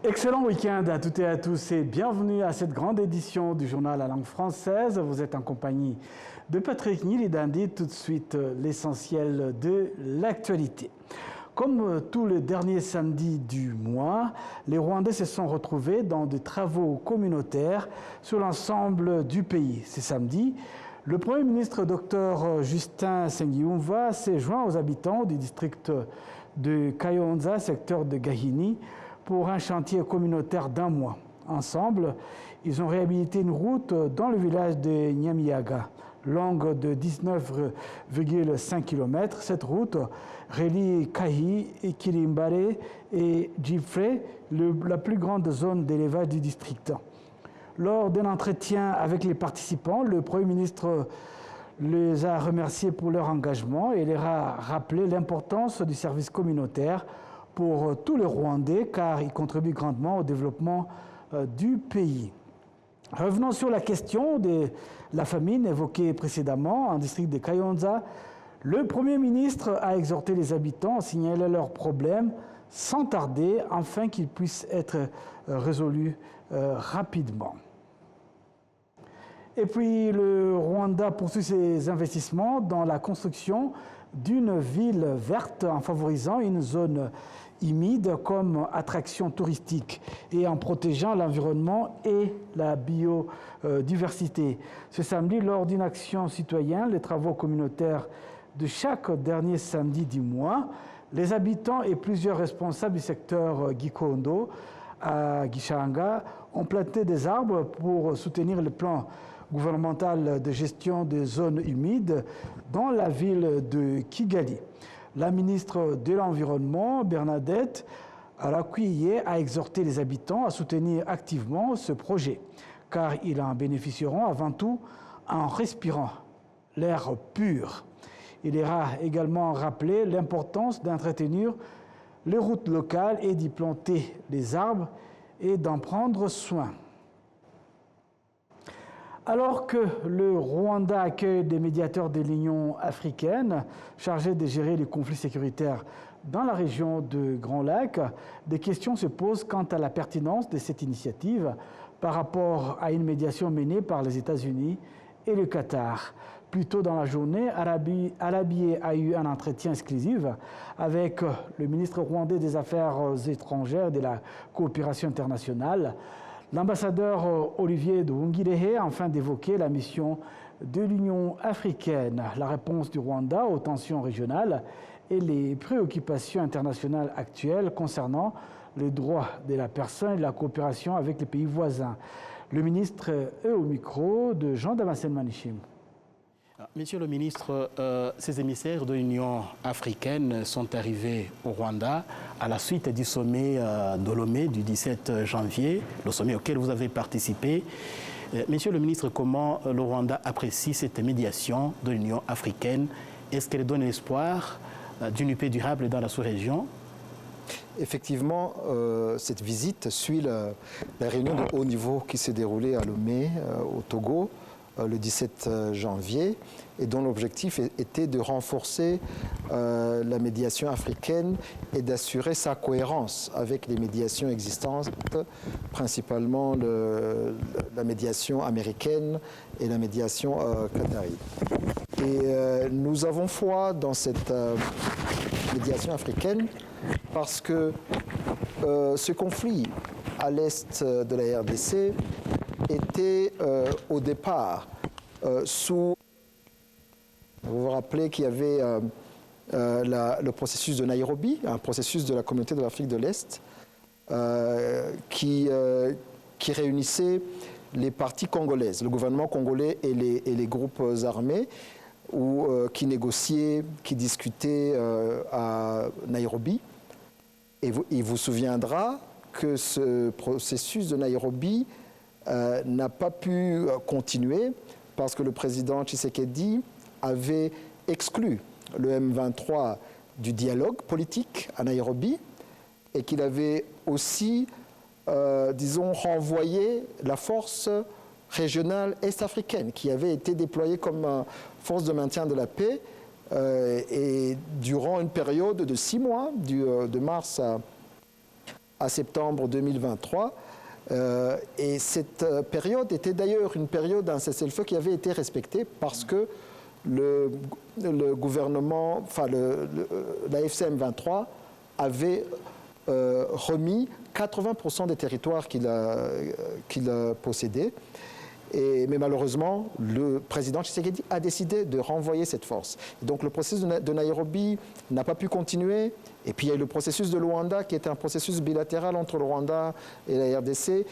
Excellent week-end à toutes et à tous et bienvenue à cette grande édition du journal à langue française. Vous êtes en compagnie de Patrick Nilidandi. Tout de suite, l'essentiel de l'actualité. Comme tous les derniers samedis du mois, les Rwandais se sont retrouvés dans des travaux communautaires sur l'ensemble du pays. Ce samedi, le Premier ministre Dr Justin Nsengiyumva s'est joint aux habitants du district de Kayonza, secteur de Gahini, pour un chantier communautaire d'un mois. Ensemble, ils ont réhabilité une route dans le village de Nyamiyaga, longue de 19,5 km. Cette route relie Kahi, Kilimbare et Djifre, la plus grande zone d'élevage du district. Lors d'un entretien avec les participants, le Premier ministre les a remerciés pour leur engagement et leur a rappelé l'importance du service communautaire pour tous les Rwandais, car il contribue grandement au développement du pays. Revenons sur la question de la famine évoquée précédemment en district de Kayonza. Le Premier ministre a exhorté les habitants à signaler leurs problèmes sans tarder, afin qu'ils puissent être résolus rapidement. Et puis, le Rwanda poursuit ses investissements dans la construction d'une ville verte en favorisant une zone humide comme attraction touristique et en protégeant l'environnement et la biodiversité. Ce samedi, lors d'une action citoyenne, les travaux communautaires de chaque dernier samedi du mois, les habitants et plusieurs responsables du secteur Gikondo à Gishanga ont planté des arbres pour soutenir le plan gouvernemental de gestion des zones humides dans la ville de Kigali. La ministre de l'Environnement, Bernadette Arakwiye, a exhorté les habitants à soutenir activement ce projet, car ils en bénéficieront avant tout en respirant l'air pur. Il leur a également rappelé l'importance d'entretenir les routes locales et d'y planter des arbres et d'en prendre soin. Alors que le Rwanda accueille des médiateurs de l'Union africaine chargés de gérer les conflits sécuritaires dans la région de Grand Lac, des questions se posent quant à la pertinence de cette initiative par rapport à une médiation menée par les États-Unis et le Qatar. Plus tôt dans la journée, Alabié a eu un entretien exclusif avec le ministre rwandais des Affaires étrangères et de la coopération internationale, l'ambassadeur Olivier Nduhungirehe, afin d'évoquer la mission de l'Union africaine, la réponse du Rwanda aux tensions régionales et les préoccupations internationales actuelles concernant les droits de la personne et la coopération avec les pays voisins. Le ministre est au micro de Jean-Damascène Manichim. Monsieur le ministre, ces émissaires de l'Union africaine sont arrivés au Rwanda à la suite du sommet de Lomé du 17 janvier, le sommet auquel vous avez participé. Monsieur le ministre, comment le Rwanda apprécie cette médiation de l'Union africaine? Est-ce qu'elle donne l'espoir d'une paix durable dans la sous-région? Effectivement, cette visite suit la réunion de haut niveau qui s'est déroulée à Lomé, au Togo, le 17 janvier, et dont l'objectif était de renforcer la médiation africaine et d'assurer sa cohérence avec les médiations existantes, principalement la médiation américaine et la médiation qatari. Et nous avons foi dans cette médiation africaine parce que ce conflit à l'est de la RDC était au départ sous... Vous vous rappelez qu'il y avait le processus de Nairobi, un processus de la communauté de l'Afrique de l'Est, qui réunissait les parties congolaises, le gouvernement congolais et les groupes armés, qui négociaient, qui discutaient à Nairobi. Et il vous souviendra que ce processus de Nairobi n'a pas pu continuer parce que le président Tshisekedi avait exclu le M23 du dialogue politique à Nairobi et qu'il avait aussi, disons, renvoyé la force régionale est-africaine qui avait été déployée comme force de maintien de la paix et durant une période de 6 mois, de mars à septembre 2023. Et cette période était d'ailleurs une période d'un cessez-le-feu qui avait été respectée parce que le gouvernement, enfin la FCM23 avait remis 80% des territoires qu'il possédait. Mais malheureusement, le président Tshisekedi a décidé de renvoyer cette force. Et donc le processus de Nairobi n'a pas pu continuer. Et puis il y a eu le processus de Luanda, qui est un processus bilatéral entre le Rwanda et la RDC,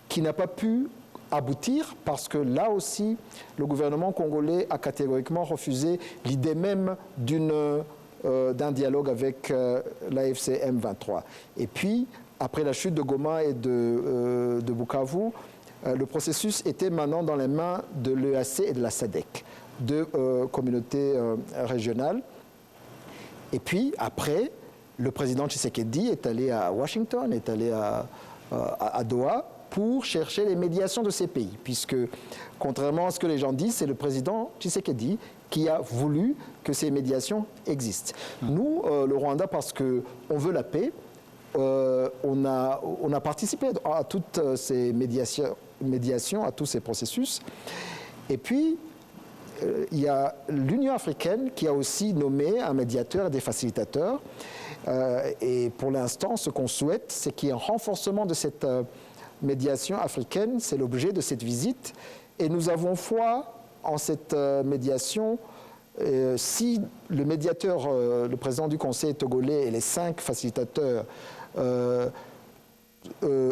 qui n'a pas pu aboutir parce que là aussi, le gouvernement congolais a catégoriquement refusé l'idée même d'un dialogue avec l'AFC M23. Et puis, après la chute de Goma et de Bukavu, le processus était maintenant dans les mains de l'EAC et de la SADC, deux communautés régionales. Et puis, après, le président Tshisekedi est allé à Washington, est allé à Doha pour chercher les médiations de ces pays, puisque, contrairement à ce que les gens disent, c'est le président Tshisekedi qui a voulu que ces médiations existent. Nous, le Rwanda, parce qu'on veut la paix, on a participé à toutes ces médiations, à tous ces processus. Et puis, il y a l'Union africaine qui a aussi nommé un médiateur et des facilitateurs. Et pour l'instant, ce qu'on souhaite, c'est qu'il y ait un renforcement de cette médiation africaine. C'est l'objet de cette visite. Et nous avons foi en cette médiation. Si le médiateur, le président du Conseil togolais et les 5 facilitateurs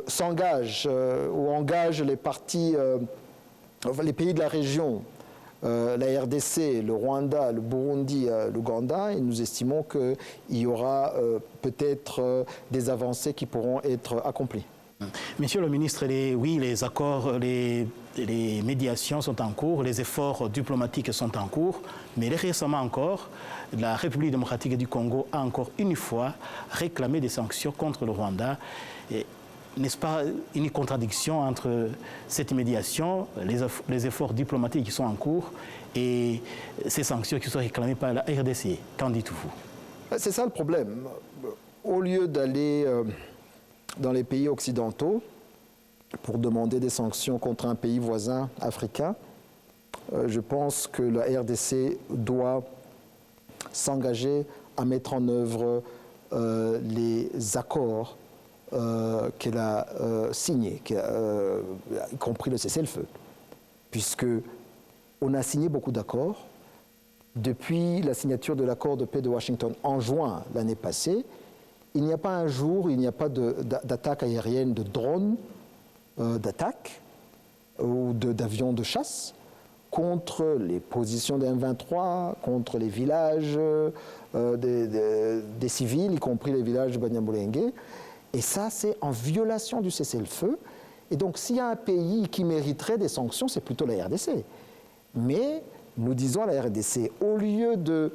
s'engagent ou engagent les parties, les pays de la région, la RDC, le Rwanda, le Burundi, l'Ouganda, et nous estimons qu'il y aura peut-être des avancées qui pourront être accomplies. Monsieur le ministre, les accords, les médiations sont en cours, les efforts diplomatiques sont en cours, mais récemment encore, la République démocratique du Congo a encore une fois réclamé des sanctions contre le Rwanda. N'est-ce pas une contradiction entre cette médiation, les efforts diplomatiques qui sont en cours et ces sanctions qui sont réclamées par la RDC? Qu'en dites-vous? C'est ça le problème. Au lieu d'aller dans les pays occidentaux pour demander des sanctions contre un pays voisin africain, je pense que la RDC doit s'engager à mettre en œuvre les accords qu'elle a signés, y compris le cessez-le-feu, puisque on a signé beaucoup d'accords. Depuis la signature de l'accord de paix de Washington en juin l'année passée, il n'y a pas un jour, il n'y a pas d'attaque aérienne, de drones d'attaque ou d'avions de chasse contre les positions des M23, contre les villages des civils, y compris les villages de Banyamulenge. Et ça, c'est en violation du cessez-le-feu. Et donc, s'il y a un pays qui mériterait des sanctions, c'est plutôt la RDC. Mais nous disons à la RDC, au lieu de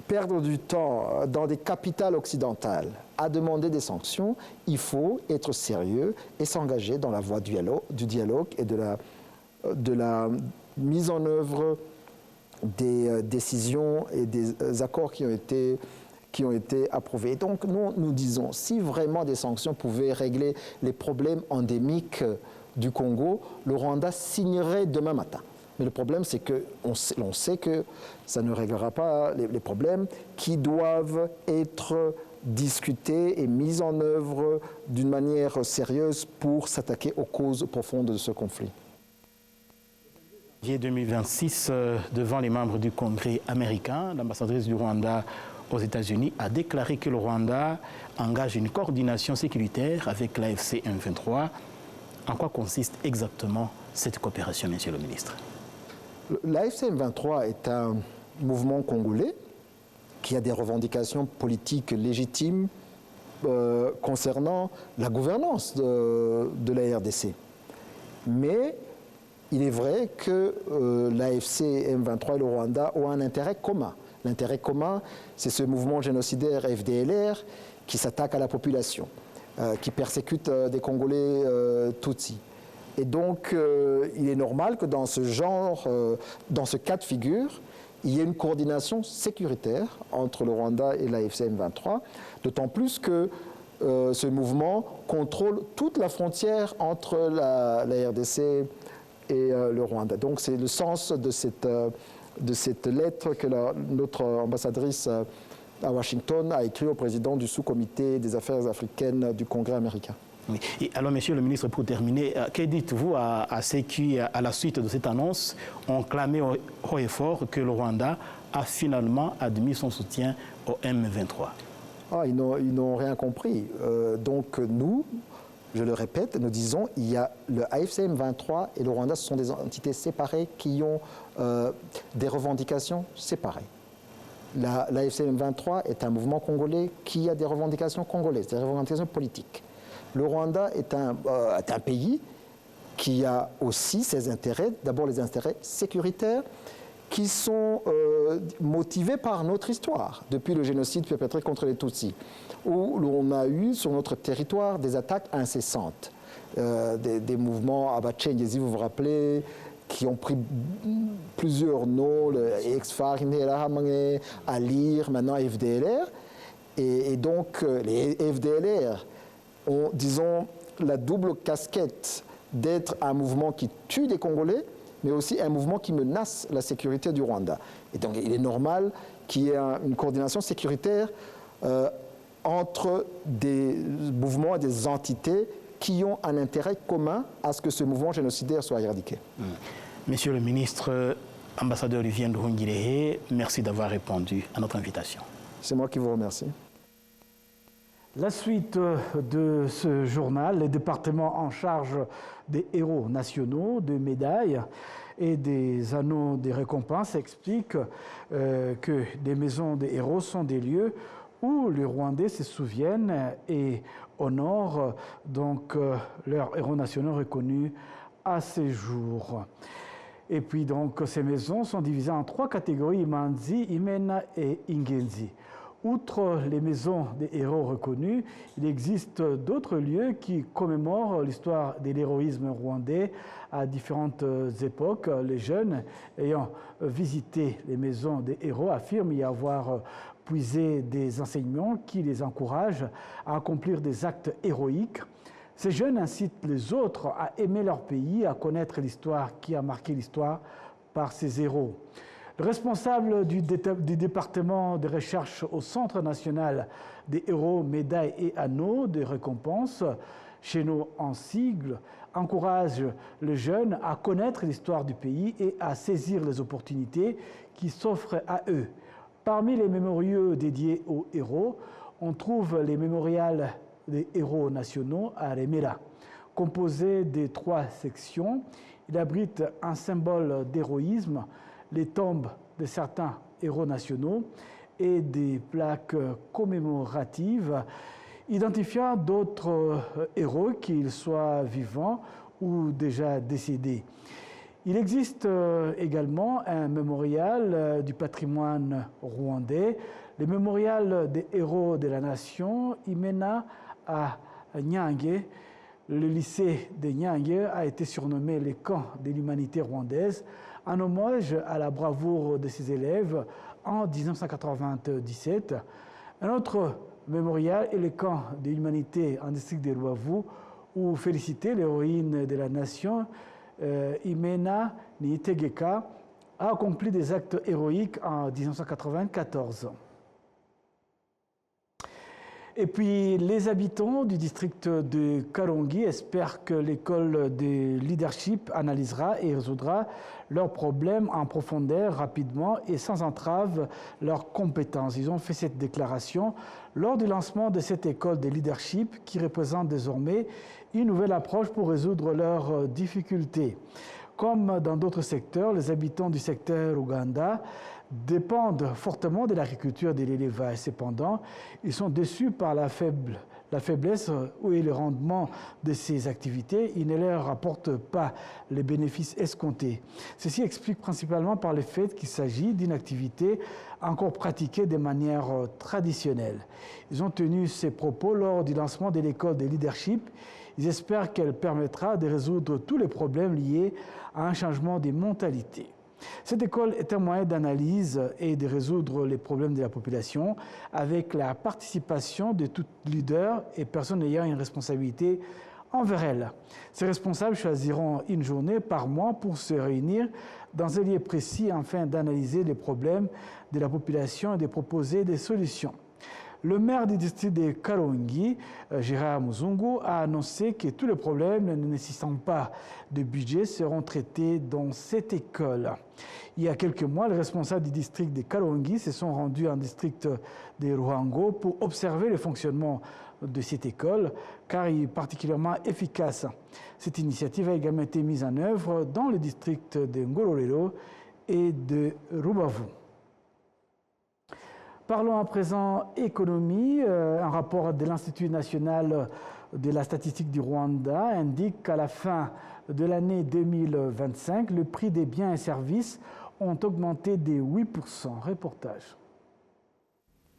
perdre du temps dans des capitales occidentales à demander des sanctions, il faut être sérieux et s'engager dans la voie du dialogue et de la mise en œuvre des décisions et des accords qui ont été approuvés. Donc nous disons, si vraiment des sanctions pouvaient régler les problèmes endémiques du Congo, le Rwanda signerait demain matin. Mais le problème, c'est qu'on sait que ça ne réglera pas les problèmes qui doivent être discutés et mis en œuvre d'une manière sérieuse pour s'attaquer aux causes profondes de ce conflit. En 2026, devant les membres du Congrès américain, l'ambassadrice du Rwanda aux États-Unis a déclaré que le Rwanda engage une coordination sécuritaire avec l'AFC M23. En quoi consiste exactement cette coopération, monsieur le ministre? L'AFC M23 est un mouvement congolais qui a des revendications politiques légitimes concernant la gouvernance de la RDC. Mais il est vrai que l'AFC M23 et le Rwanda ont un intérêt commun. L'intérêt commun, c'est ce mouvement génocidaire FDLR qui s'attaque à la population, qui persécute des Congolais Tutsis. Et donc, il est normal que dans ce genre, dans ce cas de figure, il y ait une coordination sécuritaire entre le Rwanda et l'AFC M23, d'autant plus que ce mouvement contrôle toute la frontière entre la RDC et le Rwanda. Donc c'est le sens de cette lettre que notre ambassadrice à Washington a écrite au président du sous-comité des affaires africaines du Congrès américain. Oui. Et alors, Monsieur le ministre, pour terminer, que dites-vous à ceux qui, à la suite de cette annonce, ont clamé haut et fort que le Rwanda a finalement admis son soutien au M23? Ils n'ont rien compris. Donc nous, je le répète, nous disons il y a le AFC M23 et le Rwanda, ce sont des entités séparées qui ont des revendications séparées. L'AFC M23 est un mouvement congolais qui a des revendications congolaises, des revendications politiques. Le Rwanda est un pays qui a aussi ses intérêts, d'abord les intérêts sécuritaires, qui sont motivés par notre histoire, depuis le génocide perpétré contre les Tutsis, où l'on a eu sur notre territoire des attaques incessantes, des mouvements Abachengi, vous vous rappelez, qui ont pris plusieurs noms, le ex-FAR, Alir, maintenant FDLR, et donc les FDLR ont, disons, la double casquette d'être un mouvement qui tue des Congolais, mais aussi un mouvement qui menace la sécurité du Rwanda. Et donc il est normal qu'il y ait une coordination sécuritaire entre des mouvements et des entités qui ont un intérêt commun à ce que ce mouvement génocidaire soit éradiqué. Monsieur le ministre, ambassadeur Olivier Nduhungirehe, merci d'avoir répondu à notre invitation. C'est moi qui vous remercie. La suite de ce journal, les départements en charge des héros nationaux, des médailles et des anneaux des récompenses expliquent que des maisons des héros sont des lieux où les Rwandais se souviennent et honorent donc leurs héros nationaux reconnus à ces jours. Et puis donc ces maisons sont divisées en 3 catégories, Imanzi, Imena et Ingenzi. Outre les maisons des héros reconnus, il existe d'autres lieux qui commémorent l'histoire de l'héroïsme rwandais à différentes époques. Les jeunes ayant visité les maisons des héros affirment y avoir puisé des enseignements qui les encouragent à accomplir des actes héroïques. Ces jeunes incitent les autres à aimer leur pays, à connaître l'histoire qui a marqué l'histoire par ses héros. Le responsable du département de recherche au Centre national des héros, médailles et anneaux de récompense, chez nous en sigle, encourage les jeunes à connaître l'histoire du pays et à saisir les opportunités qui s'offrent à eux. Parmi les mémoriaux dédiés aux héros, on trouve les mémorials des héros nationaux à Remera. Composé de 3 sections, il abrite un symbole d'héroïsme, les tombes de certains héros nationaux et des plaques commémoratives identifiant d'autres héros, qu'ils soient vivants ou déjà décédés. Il existe également un mémorial du patrimoine rwandais, le mémorial des héros de la nation, Imena à Nyange. Le lycée de Nyange a été surnommé le camp de l'humanité rwandaise, en hommage à la bravoure de ses élèves en 1997. Un autre mémorial est le camp de l'humanité en district de Ruavu, où féliciter l'héroïne de la nation, Imena Niyitegeka, a accompli des actes héroïques en 1994. Et puis, les habitants du district de Karongi espèrent que l'école de leadership analysera et résoudra leurs problèmes en profondeur rapidement et sans entrave leurs compétences. Ils ont fait cette déclaration lors du lancement de cette école de leadership qui représente désormais une nouvelle approche pour résoudre leurs difficultés. Comme dans d'autres secteurs, les habitants du secteur Ouganda dépendent fortement de l'agriculture et de l'élevage. Cependant, ils sont déçus par la faiblesse et le rendement de ces activités. Ils ne leur apportent pas les bénéfices escomptés. Ceci explique principalement par le fait qu'il s'agit d'une activité encore pratiquée de manière traditionnelle. Ils ont tenu ces propos lors du lancement de l'école de leadership. Ils espèrent qu'elle permettra de résoudre tous les problèmes liés à un changement des mentalités. Cette école est un moyen d'analyse et de résoudre les problèmes de la population avec la participation de tout leader et personnes ayant une responsabilité envers elle. Ces responsables choisiront une journée par mois pour se réunir dans un lieu précis afin d'analyser les problèmes de la population et de proposer des solutions. Le maire du district de Karongi, Gérard Muzungu, a annoncé que tous les problèmes ne nécessitant pas de budget seront traités dans cette école. Il y a quelques mois, les responsables du district de Karongi se sont rendus en district de Ruhango pour observer le fonctionnement de cette école, car il est particulièrement efficace. Cette initiative a également été mise en œuvre dans le district de Ngororero et de Rubavu. Parlons à présent économie. Un rapport de l'Institut national de la statistique du Rwanda indique qu'à la fin de l'année 2025, le prix des biens et services ont augmenté de 8%. Reportage.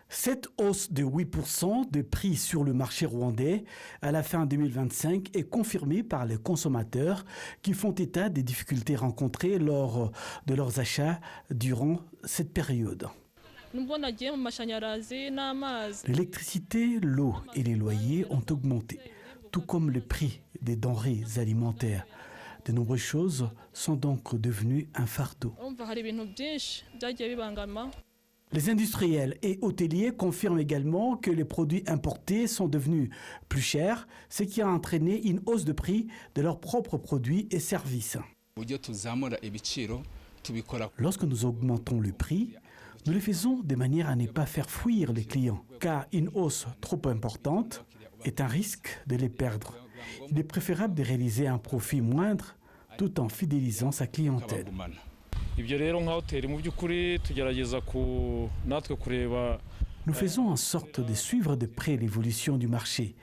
Cette hausse de 8% de prix sur le marché rwandais à la fin 2025 est confirmée par les consommateurs qui font état des difficultés rencontrées lors de leurs achats durant cette période. L'électricité, l'eau et les loyers ont augmenté, tout comme le prix des denrées alimentaires. De nombreuses choses sont donc devenues un fardeau. Les industriels et hôteliers confirment également que les produits importés sont devenus plus chers, ce qui a entraîné une hausse de prix de leurs propres produits et services. Lorsque nous augmentons le prix, nous le faisons de manière à ne pas faire fuir les clients, car une hausse trop importante est un risque de les perdre. Il est préférable de réaliser un profit moindre tout en fidélisant sa clientèle. Nous faisons en sorte de suivre de près l'évolution du marché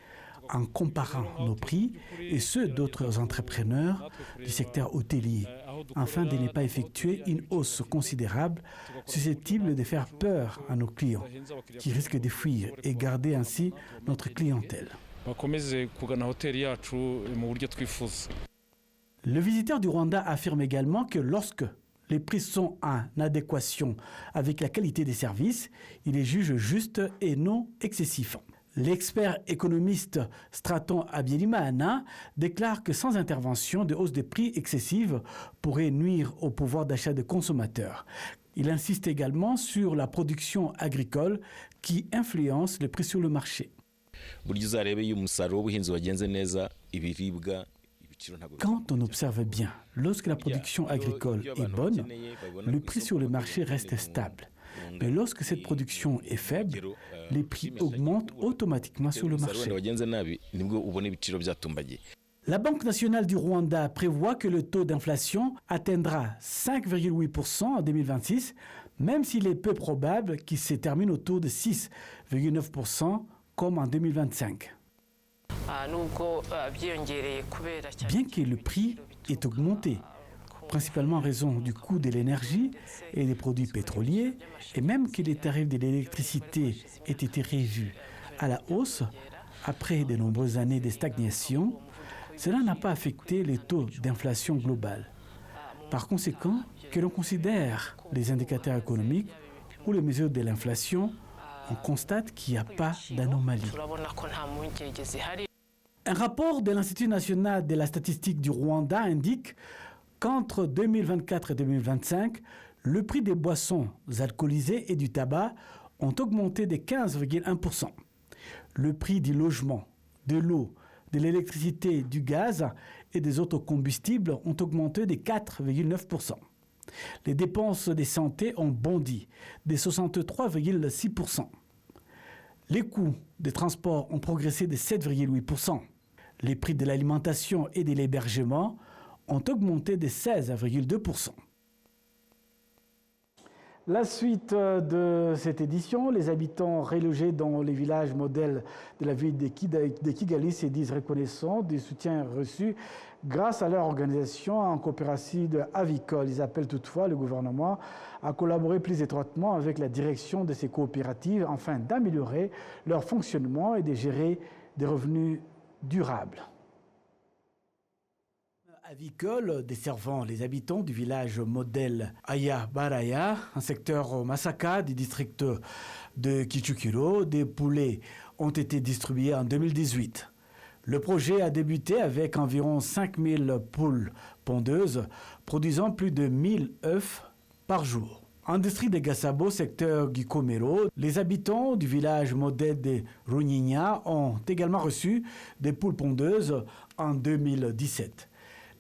en comparant nos prix et ceux d'autres entrepreneurs du secteur hôtelier, afin de ne pas effectuer une hausse considérable susceptible de faire peur à nos clients, qui risquent de fuir et garder ainsi notre clientèle. Le visiteur du Rwanda affirme également que lorsque les prix sont en adéquation avec la qualité des services, il les juge justes et non excessifs. L'expert économiste Straton Abielimana déclare que sans intervention de hausse des prix excessive pourrait nuire au pouvoir d'achat des consommateurs. Il insiste également sur la production agricole qui influence les prix sur le marché. Quand on observe bien, lorsque la production agricole est bonne, le prix sur le marché reste stable. Mais lorsque cette production est faible, les prix augmentent automatiquement sur le marché. La Banque nationale du Rwanda prévoit que le taux d'inflation atteindra 5,8% en 2026, même s'il est peu probable qu'il se termine autour de 6,9% comme en 2025. Bien que le prix ait augmenté, principalement en raison du coût de l'énergie et des produits pétroliers, et même que les tarifs de l'électricité aient été revus à la hausse après de nombreuses années de stagnation, cela n'a pas affecté les taux d'inflation globale. Par conséquent, que l'on considère les indicateurs économiques ou les mesures de l'inflation, on constate qu'il n'y a pas d'anomalie. Un rapport de l'Institut national de la statistique du Rwanda indique qu'entre 2024 et 2025, le prix des boissons alcoolisées et du tabac ont augmenté de 15,1%. Le prix du logement, de l'eau, de l'électricité, du gaz et des autres combustibles ont augmenté de 4,9%. Les dépenses de santé ont bondi de 63,6%. Les coûts des transports ont progressé de 7,8%. Les prix de l'alimentation et de l'hébergement ont augmenté de 16,2%. La suite de cette édition, les habitants relogés dans les villages modèles de la ville de Kigali se disent reconnaissants du soutien reçu grâce à leur organisation en coopérative avicole. Ils appellent toutefois le gouvernement à collaborer plus étroitement avec la direction de ces coopératives afin d'améliorer leur fonctionnement et de gérer des revenus durables. avicole desservant les habitants du village modèle Aya Baraya, un secteur Masaka du district de Kichukiro, des poulets ont été distribués en 2018. Le projet a débuté avec environ 5000 poules pondeuses, produisant plus de 1000 œufs par jour. En district de Gasabo, secteur Gikomero, les habitants du village modèle de Runyinya ont également reçu des poules pondeuses en 2017.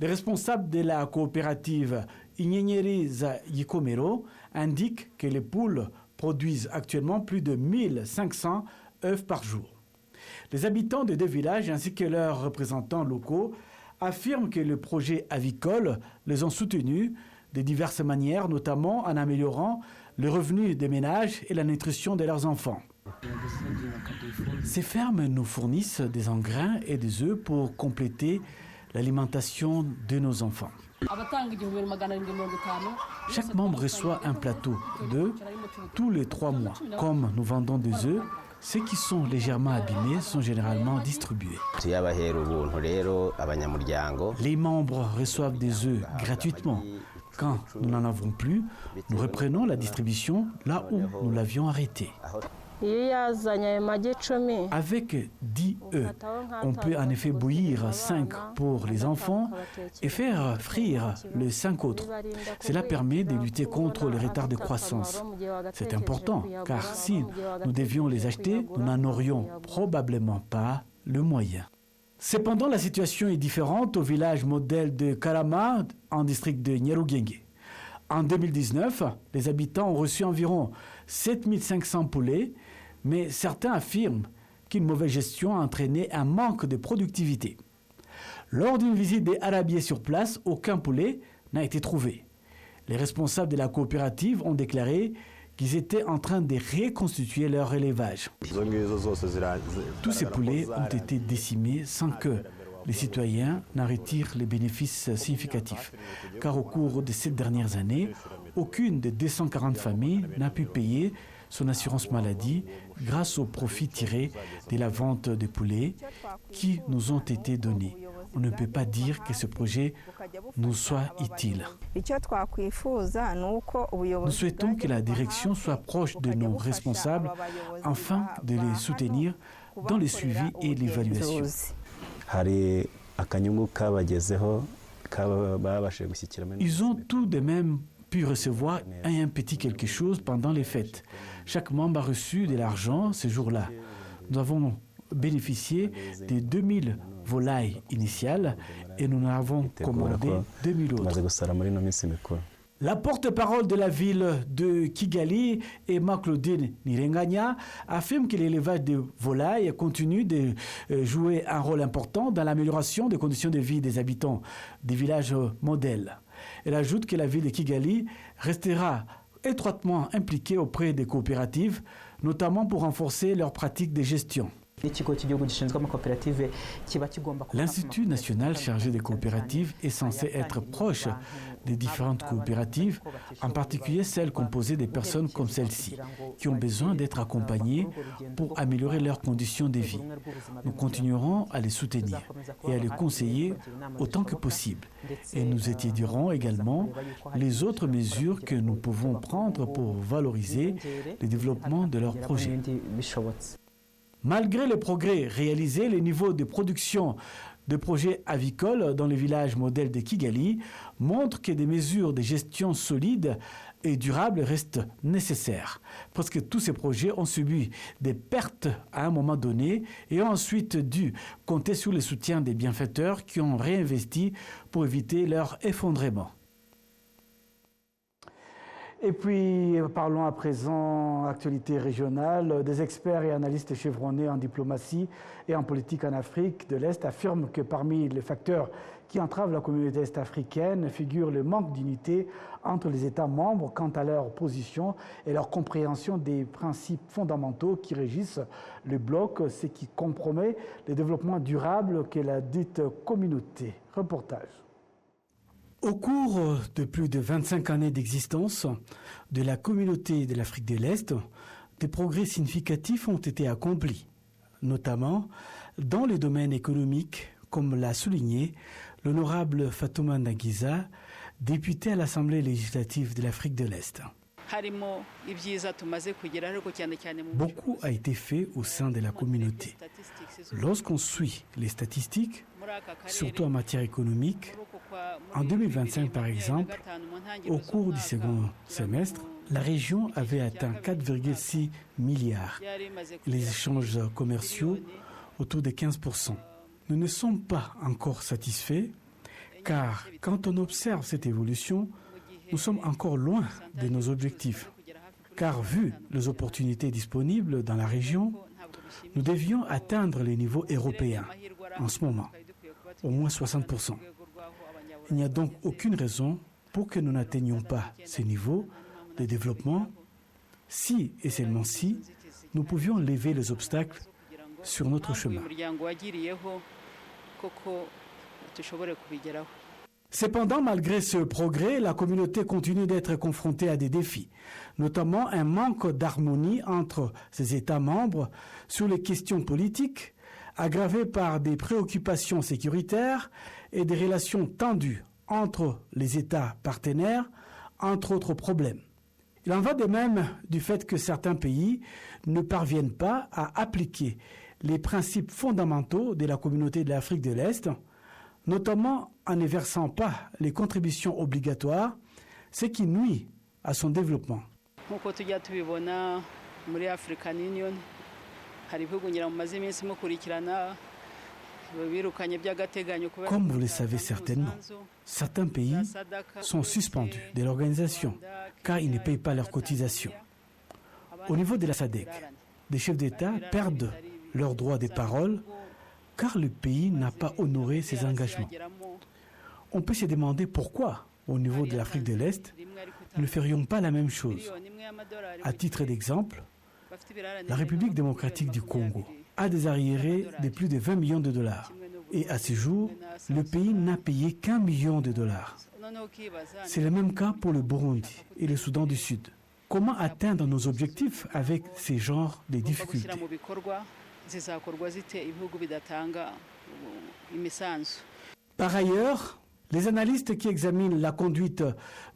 Les responsables de la coopérative Inyenyeriza Gikomero indiquent que les poules produisent actuellement plus de 1500 œufs par jour. Les habitants des deux villages ainsi que leurs représentants locaux affirment que le projet avicole les ont soutenus de diverses manières, notamment en améliorant le revenu des ménages et la nutrition de leurs enfants. Ces fermes nous fournissent des engrains et des œufs pour compléter l'alimentation de nos enfants. Chaque membre reçoit un plateau d'œufs tous les 3 mois. Comme nous vendons des œufs, ceux qui sont légèrement abîmés sont généralement distribués. Les membres reçoivent des œufs gratuitement. Quand nous n'en avons plus, nous reprenons la distribution là où nous l'avions arrêté. Avec 10 œufs, on peut en effet bouillir 5 pour les enfants et faire frire les 5 autres. Cela permet de lutter contre les retards de croissance. C'est important car si nous devions les acheter, nous n'en aurions probablement pas le moyen. Cependant, la situation est différente au village modèle de Karama, en district de Nyarugenge. En 2019, les habitants ont reçu environ 7500 poulets, mais certains affirment qu'une mauvaise gestion a entraîné un manque de productivité. Lors d'une visite des Arabiers sur place, aucun poulet n'a été trouvé. Les responsables de la coopérative ont déclaré qu'ils étaient en train de reconstituer leur élevage. Tous ces poulets ont été décimés sans que les citoyens n'en retirent les bénéfices significatifs, car au cours de ces dernières années, aucune des 240 familles n'a pu payer son assurance maladie grâce aux profits tirés de la vente des poulets qui nous ont été donnés. On ne peut pas dire que ce projet nous soit utile. Nous souhaitons que la direction soit proche de nos responsables afin de les soutenir dans le suivi et l'évaluation. Ils ont tout de même pu recevoir un petit quelque chose pendant les fêtes. Chaque membre a reçu de l'argent ce jour-là. Nous avons bénéficié des 2000 volailles initiales et nous en avons commandé 2000 autres. La porte-parole de la ville de Kigali, Emma Claudine Nirenganya, affirme que l'élevage de volailles continue de jouer un rôle important dans l'amélioration des conditions de vie des habitants des villages modèles. Elle ajoute que la ville de Kigali restera étroitement impliquée auprès des coopératives, notamment pour renforcer leurs pratiques de gestion. L'Institut national chargé des coopératives est censé être proche des différentes coopératives, en particulier celles composées de personnes comme celle-ci, qui ont besoin d'être accompagnées pour améliorer leurs conditions de vie. Nous continuerons à les soutenir et à les conseiller autant que possible. Et nous étudierons également les autres mesures que nous pouvons prendre pour valoriser le développement de leurs projets. Malgré les progrès réalisés, les niveaux de production de projets avicoles dans les villages modèles de Kigali montrent que des mesures de gestion solides et durables restent nécessaires. Presque tous ces projets ont subi des pertes à un moment donné et ont ensuite dû compter sur le soutien des bienfaiteurs qui ont réinvesti pour éviter leur effondrement. Et puis, parlons à présent actualité régionale. Des experts et analystes chevronnés en diplomatie et en politique en Afrique de l'Est affirment que parmi les facteurs qui entravent la communauté est-africaine figure le manque d'unité entre les États membres quant à leur position et leur compréhension des principes fondamentaux qui régissent le bloc, ce qui compromet le développement durable qu'est la dite communauté. Reportage. Au cours de plus de 25 années d'existence de la communauté de l'Afrique de l'Est, des progrès significatifs ont été accomplis, notamment dans les domaines économiques, comme l'a souligné l'honorable Fatouma Ndagiza, députée à l'Assemblée législative de l'Afrique de l'Est. Beaucoup a été fait au sein de la communauté. Lorsqu'on suit les statistiques, surtout en matière économique, en 2025 par exemple, au cours du second semestre, la région avait atteint 4,6 milliards et les échanges commerciaux autour de 15%. Nous ne sommes pas encore satisfaits car quand on observe cette évolution, nous sommes encore loin de nos objectifs. Car vu les opportunités disponibles dans la région, nous devions atteindre les niveaux européens en ce moment, au moins 60%. Il n'y a donc aucune raison pour que nous n'atteignions pas ces niveaux de développement si et seulement si nous pouvions lever les obstacles sur notre chemin. Cependant, malgré ce progrès, la communauté continue d'être confrontée à des défis, notamment un manque d'harmonie entre ses États membres sur les questions politiques, aggravé par des préoccupations sécuritaires et des relations tendues entre les États partenaires, entre autres problèmes. Il en va de même du fait que certains pays ne parviennent pas à appliquer les principes fondamentaux de la communauté de l'Afrique de l'Est, notamment en ne versant pas les contributions obligatoires, ce qui nuit à son développement. Comme vous le savez certainement, certains pays sont suspendus de l'organisation car ils ne payent pas leurs cotisations. Au niveau de la SADC, des chefs d'État perdent leur droit de parole car le pays n'a pas honoré ses engagements. On peut se demander pourquoi, au niveau de l'Afrique de l'Est, nous ne ferions pas la même chose. À titre d'exemple, la République démocratique du Congo a des arriérés de plus de 20 millions de dollars. Et à ce jour, le pays n'a payé qu'1 million de dollars. C'est le même cas pour le Burundi et le Soudan du Sud. Comment atteindre nos objectifs avec ces genres de difficultés? Par ailleurs, les analystes qui examinent la conduite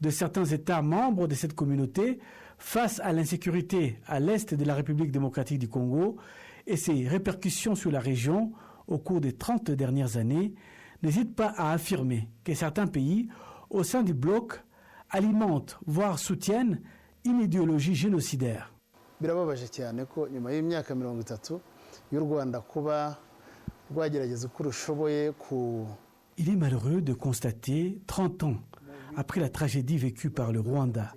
de certains États membres de cette communauté face à l'insécurité à l'est de la République démocratique du Congo et ses répercussions sur la région au cours des 30 dernières années n'hésitent pas à affirmer que certains pays au sein du bloc alimentent, voire soutiennent une idéologie génocidaire. Birababaje cyane ko nyuma y'imyaka 30 y'u Rwanda kuba rwagerageza uko rushoboye ku. Il est malheureux de constater, 30 ans après la tragédie vécue par le Rwanda,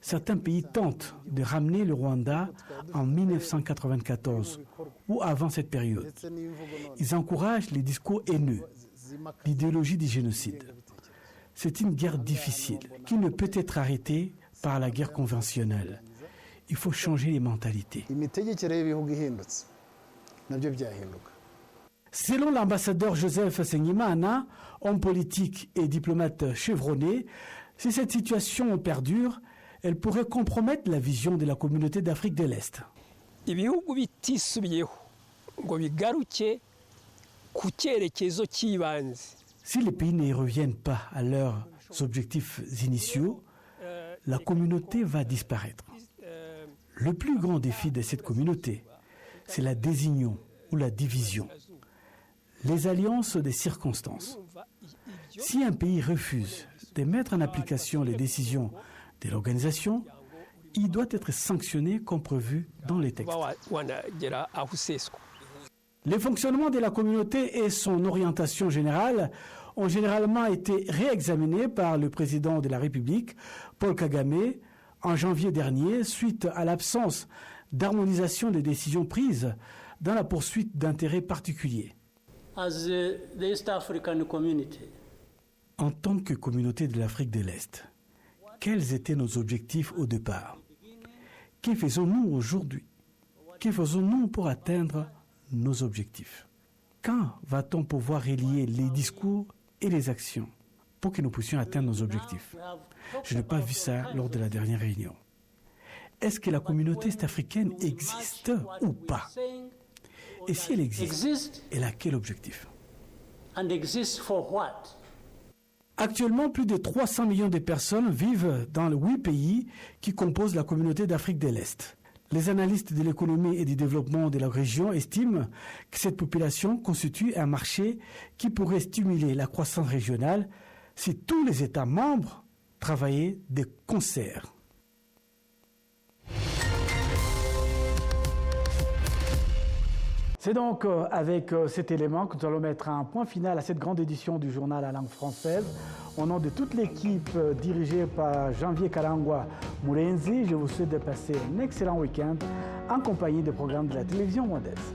certains pays tentent de ramener le Rwanda en 1994 ou avant cette période. Ils encouragent les discours haineux, l'idéologie du génocide. C'est une guerre difficile qui ne peut être arrêtée par la guerre conventionnelle. Il faut changer les mentalités. Selon l'ambassadeur Joseph Sengimana, homme politique et diplomate chevronné, si cette situation perdure, elle pourrait compromettre la vision de la communauté d'Afrique de l'Est. Si les pays ne reviennent pas à leurs objectifs initiaux, la communauté va disparaître. Le plus grand défi de cette communauté, c'est la désunion ou la division, les alliances des circonstances. Si un pays refuse de mettre en application les décisions de l'organisation, il doit être sanctionné comme prévu dans les textes. Le fonctionnement de la communauté et son orientation générale ont généralement été réexaminés par le président de la République, Paul Kagame, en janvier dernier, suite à l'absence d'harmonisation des décisions prises dans la poursuite d'intérêts particuliers. En tant que communauté de l'Afrique de l'Est, quels étaient nos objectifs au départ? Que faisons-nous aujourd'hui? Que faisons-nous pour atteindre nos objectifs? Quand va-t-on pouvoir relier les discours et les actions pour que nous puissions atteindre nos objectifs? Je n'ai pas vu ça lors de la dernière réunion. Est-ce que la communauté est-africaine existe ou pas? Et si elle existe, elle a quel objectif? and exist for what? Actuellement, plus de 300 millions de personnes vivent dans les 8 pays qui composent la communauté d'Afrique de l'Est. Les analystes de l'économie et du développement de la région estiment que cette population constitue un marché qui pourrait stimuler la croissance régionale si tous les États membres travaillaient de concert. C'est donc avec cet élément que nous allons mettre un point final à cette grande édition du journal à langue française. Au nom de toute l'équipe dirigée par Janvier Karangwa Murenzi, je vous souhaite de passer un excellent week-end en compagnie des programmes de la télévision rwandaise.